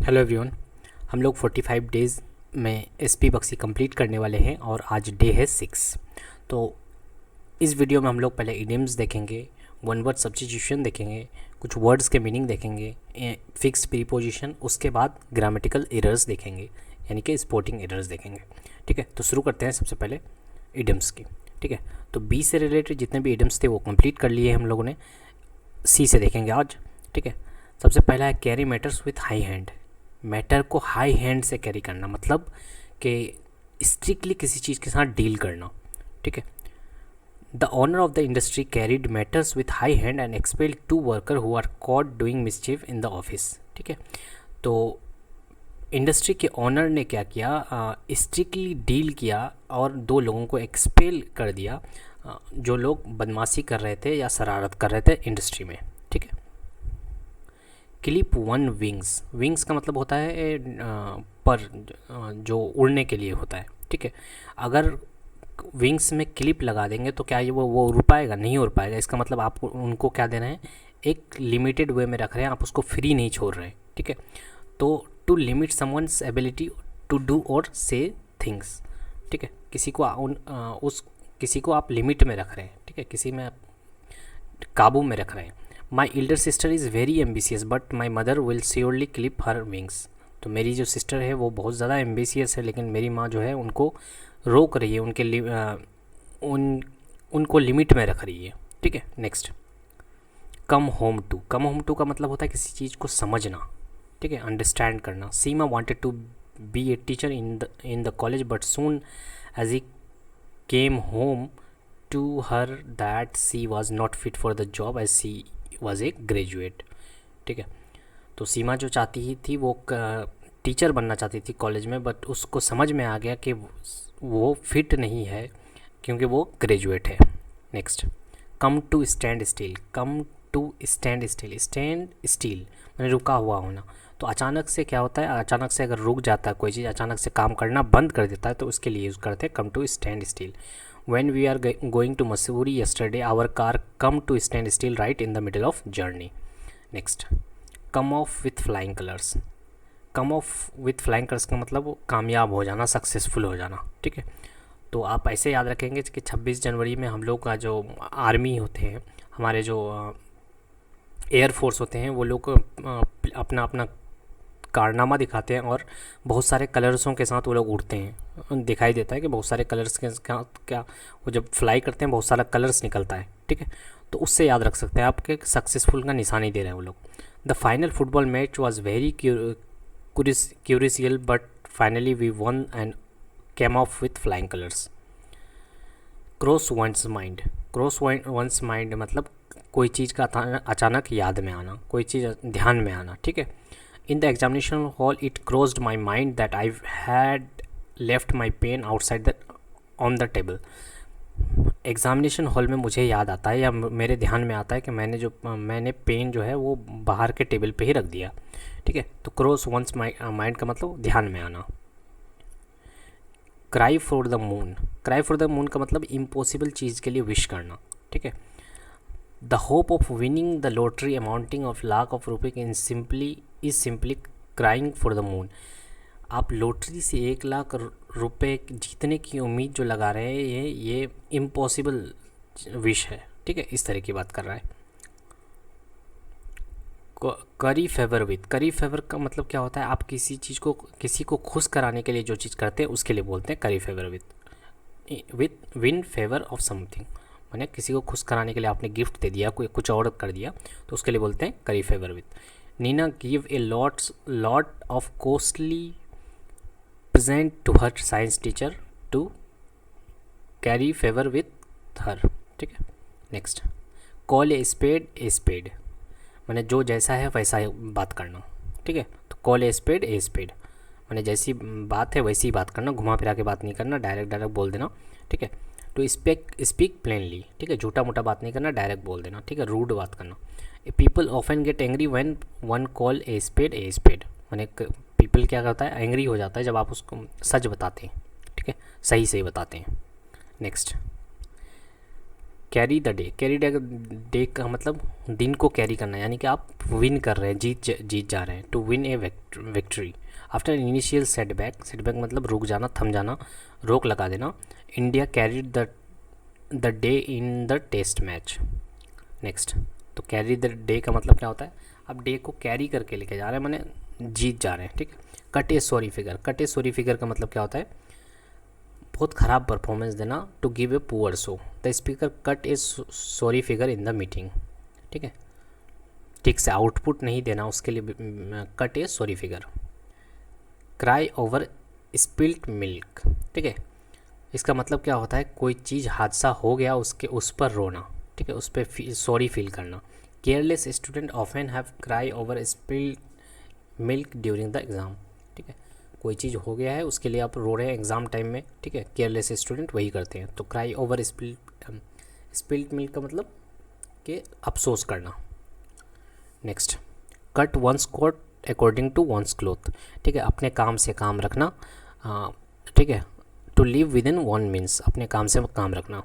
Hello everyone. हम लोग 45 days में एसपी बक्सी कंप्लीट करने वाले हैं और आज डे है 6। तो इस वीडियो में हम लोग पहले इडियम्स देखेंगे, वन वर्ड सब्स्टिट्यूशन देखेंगे, कुछ वर्ड्स के मीनिंग देखेंगे, फिक्स्ड प्रीपोजिशन, उसके बाद ग्रामेटिकल एरर्स देखेंगे यानी कि स्पोर्टिंग एरर्स देखेंगे। ठीक है, तो शुरू करते हैं सबसे पहले इडियम्स की। ठीक है, तो बी से रिलेटेड जितने भी इडियम्स थे वो कंप्लीट कर लिए हम लोगों ने। सी से देखेंगे आज। ठीक है, सबसे पहला है carry matters with high hand. Matter को हाई हैंड से कैरी करना मतलब कि स्ट्रिक्टली किसी चीज़ के साथ डील करना। ठीक है, the owner of the industry carried matters with high hand and expel 2 worker who are caught doing mischief in the office. ठीक है, तो इंडस्ट्री के ओनर ने क्या किया, स्ट्रिक्टली डील किया और 2 लोगों को एक्सपेल कर दिया जो लोग बदमाशी कर रहे थे या शरारत कर रहे थे इंडस्ट्री में। ठीक है, क्लिप 1 विंग्स। विंग्स का मतलब होता है पर, जो उड़ने के लिए होता है। ठीक है, अगर विंग्स में क्लिप लगा देंगे तो क्या ये वो उड़ पाएगा? नहीं उड़ पाएगा। इसका मतलब आप उनको क्या दे रहे हैं, एक लिमिटेड वे में रख रहे हैं, आप उसको फ्री नहीं छोड़ रहे हैं। ठीक है, तो to limit someone's ability to do or say things. ठीक है, किसी को आप लिमिट में रख रहे हैं। ठीक है, किसी में काबू में रख रहे हैं। My elder sister is very ambitious but my mother will surely clip her wings. तो मेरी जो सिस्टर है वो बहुत ज़्यादा एम्बिशियस है, लेकिन मेरी माँ जो है उनको रोक रही है, उनको लिमिट में रख रही है। ठीक है, next come home to. Come home to का मतलब होता है किसी चीज़ को समझना। ठीक है, अंडरस्टैंड करना। Seema wanted to be a teacher in the college but soon as he came home to her that she was not fit for the job as she was a graduate. ठीक है, तो सीमा जो चाहती ही थी वो टीचर बनना चाहती थी कॉलेज में, बट उसको समझ में आ गया कि वो फिट नहीं है क्योंकि वो ग्रेजुएट है। Next come to stand still. Come to stand still, stand still मैंने रुका हुआ होना। तो अचानक से क्या होता है, अचानक से अगर रुक जाता है कोई चीज़, अचानक से काम करना बंद कर देता है, तो उसके लिए यूज़ करते हैं come to stand still. When we are going to Mussoorie yesterday, our car come to stand still right in the middle of journey. Next, come off with flying colors. Come off with flying colors का मतलब कामयाब हो जाना, successful हो जाना। ठीक है, तो आप ऐसे याद रखेंगे कि 26 जनवरी में हम लोग का जो आर्मी होते हैं, हमारे जो एयरफोर्स होते हैं, वो लोग अपना अपना कारनामा दिखाते हैं और बहुत सारे कलर्सों के साथ वो लोग उड़ते हैं। दिखाई देता है कि बहुत सारे कलर्स के क्या वो जब फ्लाई करते हैं बहुत सारा कलर्स निकलता है। ठीक है, तो उससे याद रख सकते हैं आपके सक्सेसफुल का निशानी दे रहे हैं वो लोग। The final football match was very crucial but finally we won and came off with flying colours. Cross one's mind. Cross one's mind मतलब कोई चीज़ का अचानक याद में आना, कोई चीज़ ध्यान में आना। ठीक है, In the examination hall, it crossed my mind that I had left my pen outside on the table. Examination hall में मुझे याद आता है या मेरे ध्यान में आता है कि मैंने पेन जो है वो बाहर के टेबल पे ही रख दिया। ठीक है, तो क्रॉस वंस माइंड का मतलब ध्यान में आना। Cry for the moon. Cry for the moon का मतलब इम्पॉसिबल चीज़ के लिए विश करना। ठीक है, the hope of winning the lottery amounting of lakh of rupaye is simply crying for the moon. आप लॉटरी से 1 लाख रुपए जीतने की उम्मीद जो लगा रहे हैं ये इम्पॉसिबल विश है। ठीक है, इस तरह की बात कर रहा है। करी फेवर विथ। करी फेवर का मतलब क्या होता है, आप किसी को खुश कराने के लिए जो चीज़ करते हैं उसके लिए बोलते हैं curry favour with win favour of something. मैंने किसी को खुश कराने के लिए आपने गिफ्ट दे दिया, कोई कुछ और कर दिया, तो उसके लिए बोलते हैं curry favour with. Neena give a lot of costly present to her science teacher to curry favour with her. ठीक है, नेक्स्ट कॉल ए स्पेड मैंने जो जैसा है वैसा ही बात करना। ठीक है, तो कॉल ए स्पेड मैंने जैसी बात है वैसी ही बात करना, घुमा फिरा के बात नहीं करना, डायरेक्ट बोल देना। ठीक है, तो स्पीक प्लेनली। ठीक है, झूठा मोटा बात नहीं करना, डायरेक्ट बोल देना। ठीक है, रूड बात करना। People often get angry when one call a spade मैंने पीपल क्या करता है, एंग्री हो जाता है जब आप उसको सच बताते हैं। ठीक है, सही बताते हैं। Next carry the day, carry day का मतलब दिन को कैरी करना, यानी कि आप विन कर रहे हैं, जीत जा रहे हैं। To win a victory after initial setback, setback मतलब रुक जाना, थम जाना, रोक लगा देना। India carried the day in the test match. Next, तो कैरी द डे का मतलब क्या होता है, आप डे को कैरी करके लेके जा रहे हैं, माने जीत जा रहे हैं, ठीक है। Cut a sorry figure, cut a sorry figure का मतलब क्या होता है, बहुत ख़राब परफॉर्मेंस देना। To give a poor show, the speaker cut a sorry figure in the meeting, ठीक है, ठीक से आउटपुट नहीं देना, उसके लिए cut a sorry figure. Cry over spilt milk, ठीक है, इसका मतलब क्या होता है, कोई चीज़ हादसा हो गया उसके उस पर रोना, ठीक है, उस पर सॉरी फील करना। Careless student often have cry over spilt milk during the exam, ठीक है, कोई चीज़ हो गया है उसके लिए आप रो रहे हैं एग्ज़ाम टाइम में, ठीक है, केयरलेस स्टूडेंट वही करते हैं। तो क्राई ओवर स्पिल्ट मिल्क का मतलब कि अफसोस करना। Next, cut one's coat according to one's cloth, ठीक है, अपने काम से काम रखना, ठीक है। To live within one means, अपने काम से काम रखना।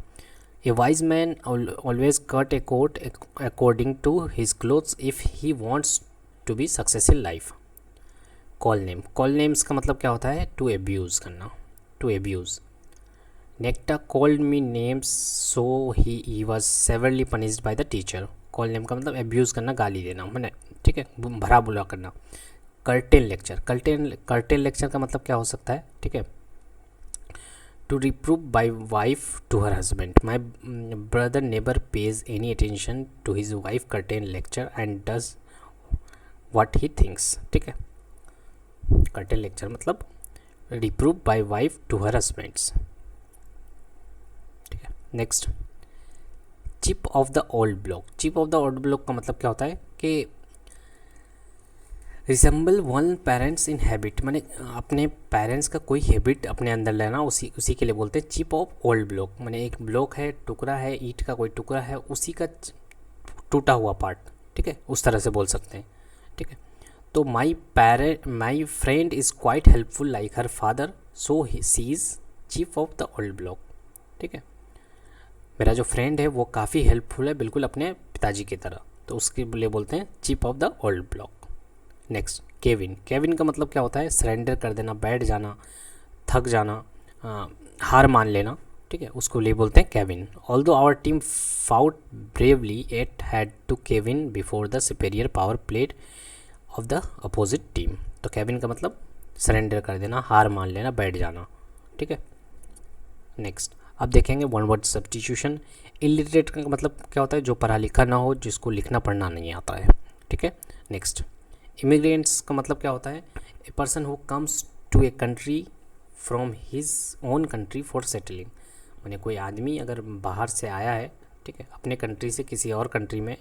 A wise man always cut a coat according to his clothes if he wants to be success in life. Call name, call names का मतलब क्या होता है, टू एब्यूज़ करना, टू एब्यूज़। नेक्टा called me names so he was severally punished by the teacher. Call name का मतलब abuse करना, गाली देना, मैंने, ठीक है, भरा बुला करना। कर्टेन लेक्चर, कर्टेन लेक्चर का मतलब क्या हो सकता है, ठीक है, to reprove by wife to her husband. My brother neighbour pays any attention to his wife curtain lecture and does what he thinks, ठीक है। कर्टेन लेक्चर मतलब reprove by wife to her husbands, ठीक है। Next, chip of the old block, chip of the old block का मतलब क्या होता है कि resemble one parents in habit, माने अपने पेरेंट्स का कोई हैबिट अपने अंदर लेना, उसी के लिए बोलते हैं चिप ऑफ ओल्ड ब्लॉक। माने एक ब्लॉक है, टुकड़ा है, ईंट का कोई टुकड़ा है, उसी का टूटा हुआ पार्ट, ठीक है, उस तरह से बोल सकते हैं, ठीक है। तो my friend is quite helpful like her father so she is chief of the old block, ठीक है, मेरा जो फ्रेंड है वो काफ़ी हेल्पफुल है, बिल्कुल अपने पिताजी की तरह, तो उसके लिए बोलते हैं chief of the old block. Next, Kevin, Kevin का मतलब क्या होता है, सरेंडर कर देना, बैठ जाना, थक जाना, हार मान लेना, ठीक है, उसको लिए बोलते हैं cave in. Although our team fought bravely it had to cave in before the superior power played of the opposite team. तो केविन का मतलब सरेंडर कर देना, हार मान लेना, बैठ जाना, ठीक है। नेक्स्ट, अब देखेंगे वन वर्ड सब्स्टिट्यूशन। इलिटरेट का मतलब क्या होता है, जो पढ़ा लिखा ना हो, जिसको लिखना पढ़ना नहीं आता है, ठीक है। नेक्स्ट, इमिग्रेंट्स का मतलब क्या होता है, a person who comes to a country from his own country for settling, माने कोई आदमी अगर बाहर से आया है, ठीक है, अपने कंट्री से किसी और कंट्री में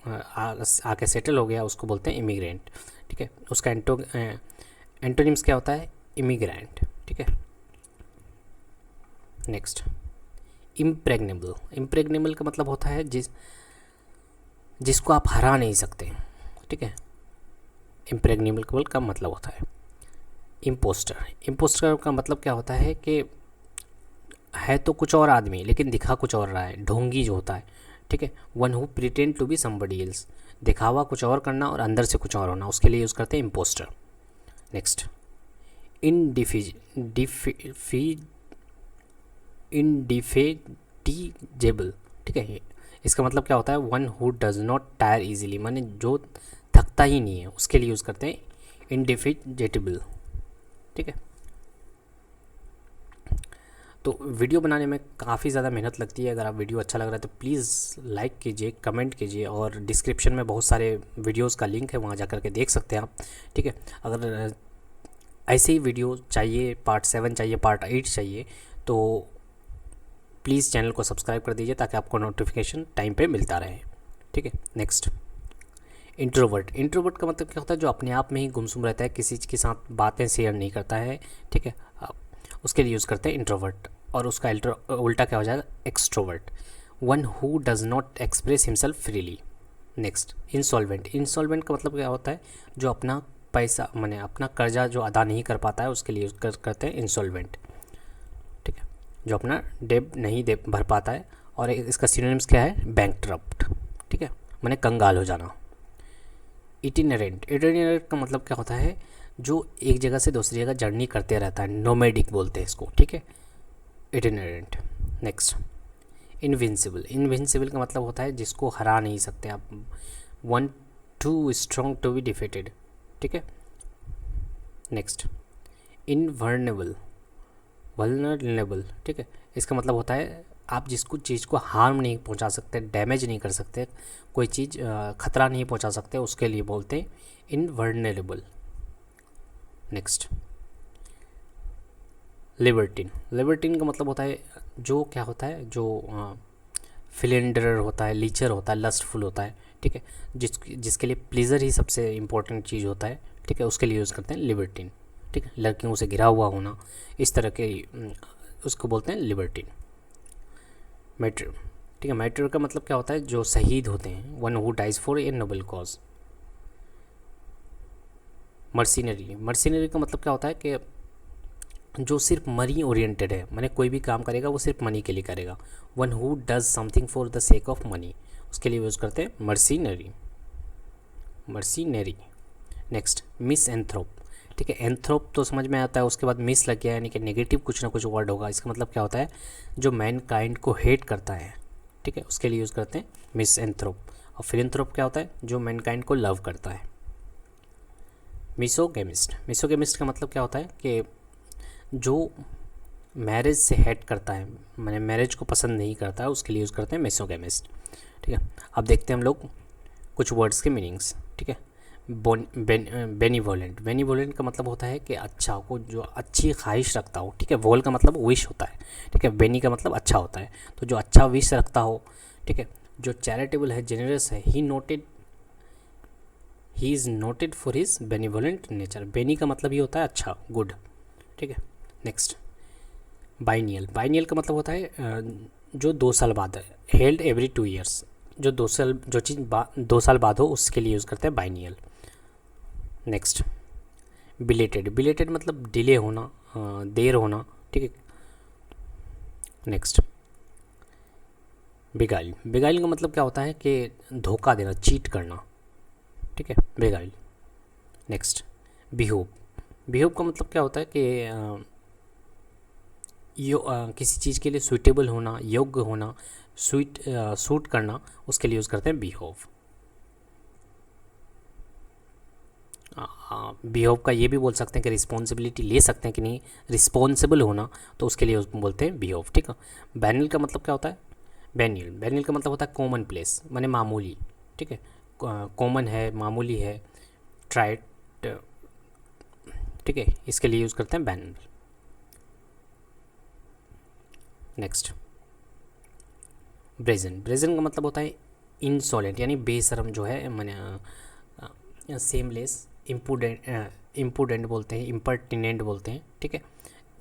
आके सेटल हो गया, उसको बोलते हैं इमिग्रेंट, ठीक है। उसका एंटोनिम्स क्या होता है, इमिग्रेंट, ठीक है। नेक्स्ट, इम्प्रेग्नेबल, इम्प्रेग्नेबल का मतलब होता है जिसको आप हरा नहीं सकते, ठीक है, इम्प्रेग्नेबल का मतलब होता है। इम्पोस्टर, इम्पोस्टर का मतलब क्या होता है कि है तो कुछ और आदमी लेकिन दिखा कुछ और रहा है, ढोंगी जो होता है, ठीक है। One who pretend to be somebody else, दिखावा कुछ और करना और अंदर से कुछ और होना, उसके लिए यूज़ करते हैं इम्पोस्टर। नेक्स्ट, इंडिफेटिजेबल, ठीक है, इसका मतलब क्या होता है, one who does not tyre easily, माने जो थकता ही नहीं है, उसके लिए यूज़ करते हैं इंडिफेटिजेबल, ठीक है। तो वीडियो बनाने में काफ़ी ज़्यादा मेहनत लगती है। अगर आप वीडियो अच्छा लग रहा है तो प्लीज़ लाइक कीजिए, कमेंट कीजिए, और डिस्क्रिप्शन में बहुत सारे वीडियोस का लिंक है, वहाँ जा कर के देख सकते हैं आप, ठीक है। अगर ऐसे ही वीडियो चाहिए, पार्ट 7 चाहिए, पार्ट 8 चाहिए, तो प्लीज़ चैनल को सब्सक्राइब कर दीजिए ताकि आपको नोटिफिकेशन टाइम पे मिलता रहे, ठीक है। नेक्स्ट, इंट्रोवर्ट, इंट्रोवर्ट का मतलब क्या होता है, जो अपने आप में ही गुमसुम रहता है, किसी के साथ बातें शेयर नहीं करता है, ठीक है, उसके लिए यूज़ करते हैं इंट्रोवर्ट। और उसका उल्टा क्या हो जाएगा, extrovert, one who does not express himself freely. Next, insolvent, insolvent का मतलब क्या होता है, जो अपना पैसा माने अपना कर्जा जो अदा नहीं कर पाता है, उसके लिए करते हैं इंसॉल्वेंट, ठीक है, जो अपना डेब नहीं भर पाता है और इसका सिनोनिम्स क्या है, बैंकक्रप्ट, ठीक है, माने कंगाल हो जाना। इटिनरेंट, इटिनरेंट का मतलब क्या होता है, जो एक जगह से दूसरी जगह जर्नी करते रहता है, नोमैडिक बोलते हैं इसको, ठीक है, इटिनरेंट। नेक्स्ट, इनविंसिबल, इनविंसिबल का मतलब होता है जिसको हरा नहीं सकते आप, one too strong to be defeated, ठीक है। नेक्स्ट, इनवर्नेबल, वल्नरेबल, ठीक है, इसका मतलब होता है आप जिसको चीज़ को हार्म नहीं पहुंचा सकते, डैमेज नहीं कर सकते, कोई चीज़ खतरा नहीं पहुंचा सकते, उसके लिए बोलते हैं इनवर्नेबल। नेक्स्ट, लिबर्टिन, लिबर्टिन का मतलब होता है जो क्या होता है, जो फिलेंडरर होता है, लीचर होता है, लस्टफुल होता है, ठीक है, जिसके लिए प्लीज़र ही सबसे इम्पोर्टेंट चीज़ होता है, ठीक है, उसके लिए यूज़ करते हैं लिबर्टिन, ठीक है, लड़कियों से घिरा हुआ होना, इस तरह के उसको बोलते हैं लिबर्टिन। मैटर, ठीक है, मैटर का मतलब क्या होता है, जो शहीद होते हैं, one who dies for a noble cause. Mercenary, mercenary का मतलब क्या होता है कि जो सिर्फ मनी ओरिएंटेड है, माने कोई भी काम करेगा वो सिर्फ मनी के लिए करेगा, one who does something for the sake of money, उसके लिए यूज़ करते हैं मर्सिनरी, मर्सिनरी। नेक्स्ट, मिस एंथ्रोप, ठीक है, एंथ्रोप तो समझ में आता है, उसके बाद मिस लग गया यानी कि नेगेटिव कुछ ना कुछ वर्ड होगा, इसका मतलब क्या होता है, जो मैन काइंड को हेट करता है, ठीक है, उसके लिए यूज़ करते हैं मिस एंथ्रोप। और फिलेंथ्रोप क्या होता है, जो मैन काइंड को लव करता है। मिसोगेमिस्ट, मिसोगेमिस्ट का मतलब क्या होता है कि जो मैरिज से हेट करता है, मैंने मैरिज को पसंद नहीं करता है, उसके लिए यूज़ करते हैं मिसोगेमिस्ट, ठीक है। अब देखते हैं हम लोग कुछ वर्ड्स के मीनिंग्स, ठीक है। बेनीवोलेंट, बेनीवोलेंट का मतलब होता है कि अच्छा को, जो अच्छी ख्वाहिश रखता हो, ठीक है, वोल का मतलब विश होता है, ठीक है, बेनी का मतलब अच्छा होता है, तो जो अच्छा विश रखता हो, ठीक है, जो चैरिटेबल है, जेनरस है, he is noted for his benevolent nature, bene का मतलब ही होता है अच्छा, गुड, ठीक है। नेक्स्ट, बाइनियल, बाइनियल का मतलब होता है जो 2 साल बाद है, हेल्ड एवरी 2 ईयर्स, जो 2 साल, जो चीज़ 2 साल बाद हो उसके लिए यूज़ करते हैं बाइनियल। नेक्स्ट, बिलेटेड, बिलेटेड मतलब डिले होना, देर होना, ठीक है। नेक्स्ट, बेगाइल, बेगाइल का मतलब क्या होता है कि धोखा देना, चीट करना, ठीक है, बेगाइल। नेक्स्ट, बिहोव, बिहेव का मतलब क्या होता है कि किसी चीज़ के लिए सुइटेबल होना, योग्य होना, सूट करना, उसके लिए यूज़ करते हैं बिहेव। बिहेव का ये भी बोल सकते हैं कि रिस्पॉन्सिबिलिटी ले सकते हैं कि नहीं, रिस्पॉन्सिबल होना, तो उसके लिए उसको बोलते हैं बिहेव, ठीक है। बैनियल का मतलब क्या होता है, बैनियल, बैनियल का मतलब होता है कॉमन प्लेस, माने मामूली, ठीक है, कॉमन है, मामूली है, ट्राइट, ठीक है, इसके लिए यूज़ करते हैं बैनियल। नेक्स्ट, ब्रेजन, ब्रेजन का मतलब होता है इंसॉलेंट, यानी बेशरम जो है, मैंने सेमलेस, इम्पूडेंट बोलते हैं, इम्पर्टिनेंट बोलते हैं, ठीक है।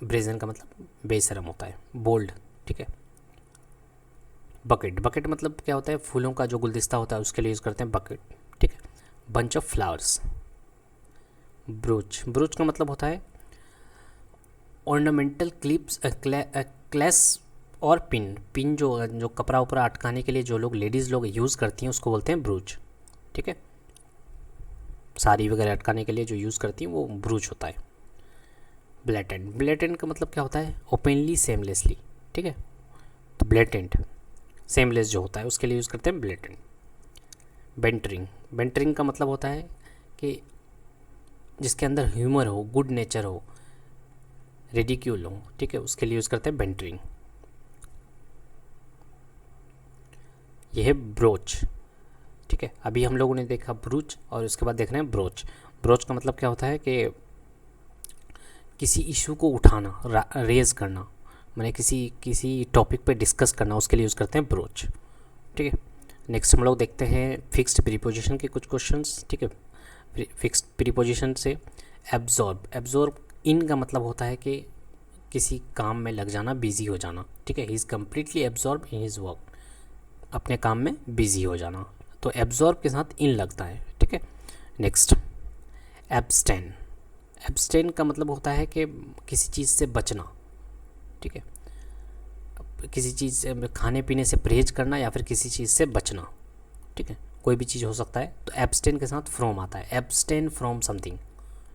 ब्रेजन का मतलब बेशरम होता है, बोल्ड, ठीक है। बकेट, बकेट मतलब क्या होता है, फूलों का जो गुलदस्ता होता है उसके लिए यूज़ करते हैं बकेट, ठीक है। Bunch of flowers. ब्रूच, ब्रूच का मतलब होता है ऑर्नामेंटल क्लिप्स, क्लैस और पिन, पिन जो कपड़ा उपरा अटकाने के लिए जो लोग, लेडीज़ लोग यूज़ करती हैं उसको बोलते हैं ब्रूच, ठीक है, साड़ी वगैरह अटकाने के लिए जो यूज़ करती हैं वो ब्रूच होता है। ब्लेटेंट, ब्लेटेंट का मतलब क्या होता है, ओपनली सेमलेसली, ठीक है, तो ब्लेटेंट सेमलेस जो होता है उसके लिए यूज़ करते हैं ब्लेटेंट। बेंटरिंग, बेंटरिंग का मतलब होता है कि जिसके अंदर ह्यूमर हो, गुड नेचर हो, रेडिक्यूल हो, ठीक है, उसके लिए यूज़ करते हैं बेंटरिंग। यह है ब्रोच, ठीक है। अभी हम लोगों ने देखा ब्रूच और उसके बाद देख रहे हैं ब्रोच। ब्रोच का मतलब क्या होता है कि किसी इशू को उठाना, रेज करना, मैंने किसी टॉपिक पे डिस्कस करना, उसके लिए यूज़ करते हैं ब्रोच, ठीक है। नेक्स्ट हम लोग देखते हैं फिक्स्ड प्रीपोजिशन के कुछ क्वेश्चंस, ठीक है। फिक्स्ड प्रीपोजिशन से एब्जॉर्ब, एब्जॉर्ब इन का मतलब होता है कि किसी काम में लग जाना, बिजी हो जाना, ठीक है, he is completely absorb in his work, अपने काम में बिजी हो जाना, तो एब्जॉर्ब के साथ इन लगता है, ठीक है। नेक्स्ट, एब्सटेन, एब्सटेन का मतलब होता है कि किसी चीज़ से बचना, ठीक है। किसी चीज़ से खाने पीने से परहेज करना या फिर किसी चीज़ से बचना, ठीक है, कोई भी चीज़ हो सकता है। तो एब्सटेन के साथ फ्रॉम आता है, एब्सटेन फ्रॉम समथिंग,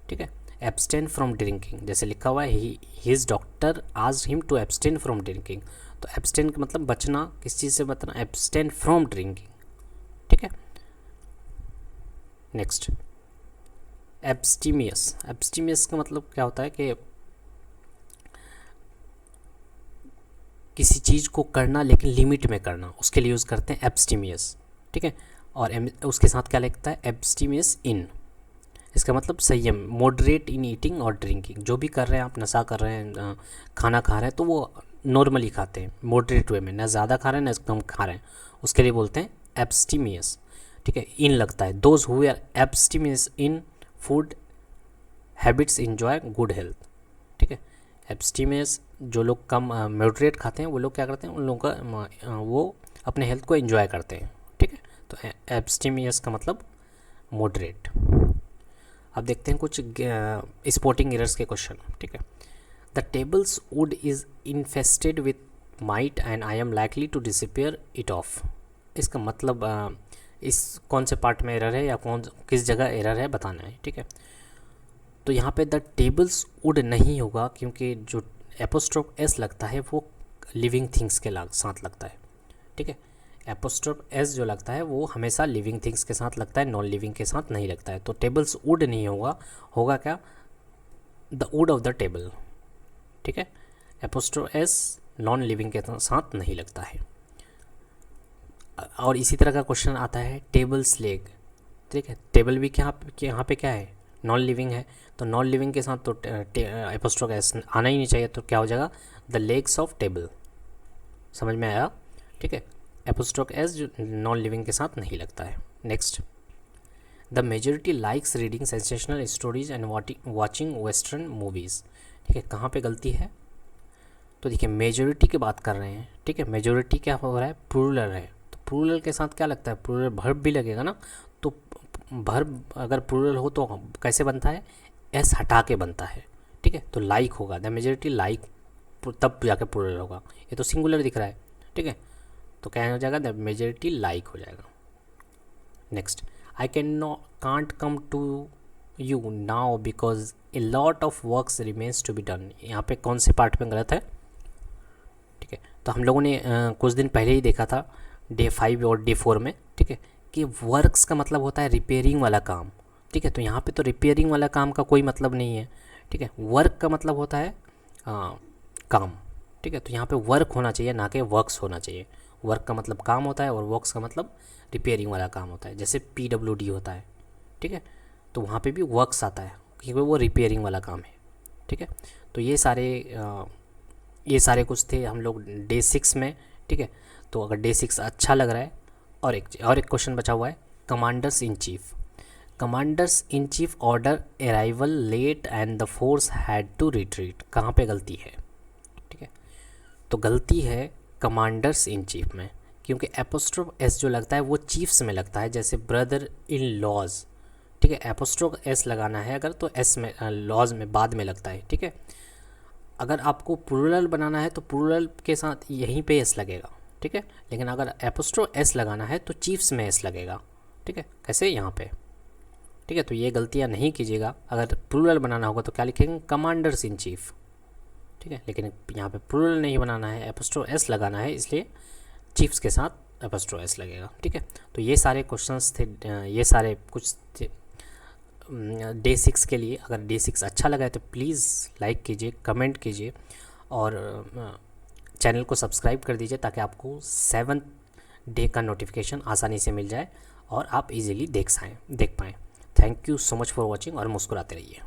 ठीक है, एब्सटेन फ्रॉम ड्रिंकिंग, जैसे लिखा हुआ है his doctor asked him to abstain from drinking. तो एब्सटेन का मतलब बचना, किस चीज़ से बचना, एब्सटेन फ्रॉम ड्रिंकिंग, ठीक है। नेक्स्ट एब्स्टीमियस, एब्स्टीमियस का मतलब क्या होता है कि किसी चीज़ को करना लेकिन लिमिट में करना, उसके लिए यूज़ करते हैं एब्स्टीमियस, ठीक है। और उसके साथ क्या लगता है, एब्स्टीमियस इन, इसका मतलब संयम, मॉडरेट इन ईटिंग और ड्रिंकिंग। जो भी कर रहे हैं आप, नशा कर रहे हैं, खाना खा रहे हैं, तो वो नॉर्मली खाते हैं, मॉडरेट वे में, ना ज़्यादा खा रहे हैं ना कम खा रहे हैं, उसके लिए बोलते हैं एब्स्टीमियस, ठीक है। इन लगता है, those who are abstemious in food habits enjoy good health, ठीक है। एब्स्टीमियस जो लोग कम मॉडरेट खाते हैं वो लोग क्या करते हैं, उन लोगों का वो अपने हेल्थ को एंजॉय करते हैं, ठीक है। तो एब्स्टीमियस का मतलब मॉडरेट। अब देखते हैं कुछ स्पोर्टिंग एरर्स के क्वेश्चन, ठीक है। The tables wood is infested with mite and I am likely to disappear it off. इसका मतलब इस कौन से पार्ट में एरर है या किस जगह एरर है बताना है, ठीक है। तो यहाँ पे द टेबल्स वुड नहीं होगा, क्योंकि जो एपोस्ट्रोफ एस लगता है वो लिविंग थिंग्स के साथ लगता है, ठीक है। एपोस्ट्रोफ एस जो लगता है वो हमेशा लिविंग थिंग्स के साथ लगता है, नॉन लिविंग के साथ नहीं लगता है। तो टेबल्स वुड नहीं होगा, होगा क्या, the wood of the table, ठीक है। एपोस्ट्रोफ एस नॉन लिविंग के साथ नहीं लगता है। और इसी तरह का क्वेश्चन आता है टेबल्स लेग, ठीक है। टेबल भी यहाँ पे क्या है, नॉन लिविंग है, तो नॉन लिविंग के साथ तो एपोस्ट्रोफ एस आना ही नहीं चाहिए, तो क्या हो जाएगा, द लेग्स ऑफ टेबल। समझ में आया, ठीक है। एपोस्ट्रोफ एस जो नॉन लिविंग के साथ नहीं लगता है। Next, the majority likes reading sensational stories and watching western movies, ठीक है। कहाँ पे गलती है, तो देखिए मेजोरिटी की बात कर रहे हैं, ठीक है। मेजोरिटी क्या हो रहा है, प्लूरल है, तो प्लूरल के साथ क्या लगता है, प्लूरल भर्ब भी लगेगा ना। तो भर्ब अगर प्लूरल हो तो कैसे बनता है, एस हटा के बनता है, ठीक है। तो लाइक होगा, द मेजोरिटी लाइक, तब जाके प्लूरल होगा। ये तो सिंगुलर दिख रहा है, ठीक है, तो क्या हो जाएगा, द मेजोरिटी लाइक हो जाएगा। Next, I can't come to you now because a lot of works remains to be done. यहाँ पे कौन से पार्ट में गलत है, ठीक है। तो हम लोगों ने कुछ दिन पहले ही देखा था डे 5 और डे 4 में, ठीक है, कि वर्क्स का मतलब होता है रिपेयरिंग वाला काम, ठीक है। तो यहाँ पे तो रिपेयरिंग वाला काम का कोई मतलब नहीं है, ठीक है। वर्क का मतलब होता है काम, ठीक है। तो यहाँ पे वर्क होना चाहिए, ना कि वर्क्स होना चाहिए। वर्क का मतलब काम होता है और वर्क्स का मतलब रिपेयरिंग वाला काम होता है, जैसे PWD होता है, ठीक है। तो वहाँ पे भी वर्क्स आता है क्योंकि वो रिपेयरिंग वाला काम है, ठीक है। तो ये सारे कुछ थे हम लोग डे 6 में, ठीक है। तो अगर डे 6 अच्छा लग रहा है, और एक क्वेश्चन बचा हुआ है, commanders in chief. Commanders in chief order arrival late and the force had to retreat. कहाँ पे गलती है, ठीक है। तो गलती है कमांडर्स इन चीफ में, क्योंकि एपोस्ट्रोफ एस जो लगता है वो चीफ्स में लगता है, जैसे ब्रदर इन लॉज, ठीक है। एपोस्ट्रोफ एस लगाना है अगर, तो एस में लॉज में बाद में लगता है, ठीक है। अगर आपको प्लूरल बनाना है तो प्लूरल के साथ यहीं पे एस लगेगा, ठीक है। लेकिन अगर एपोस्ट्रोफ एस लगाना है तो चीफ्स में एस लगेगा, ठीक है, कैसे यहाँ पे, ठीक है। तो ये गलतियाँ नहीं कीजिएगा। अगर प्लूरल बनाना होगा तो क्या लिखेंगे, कमांडर्स इन चीफ, ठीक है। लेकिन यहाँ पे प्लूरल नहीं बनाना है, एपोस्ट्रोफ एस लगाना है, इसलिए चीफ्स के साथ एपोस्ट्रोफ एस लगेगा, ठीक है। तो ये सारे क्वेश्चंस थे, ये सारे कुछ थे डे 6 के लिए। अगर डे 6 अच्छा लगा है तो प्लीज़ लाइक कीजिए, कमेंट कीजिए और चैनल को सब्सक्राइब कर दीजिए, ताकि आपको 7th डे का नोटिफिकेशन आसानी से मिल जाए और आप इजीली देख पाएँ। Thank you so much for watching और मुस्कुराते रहिए।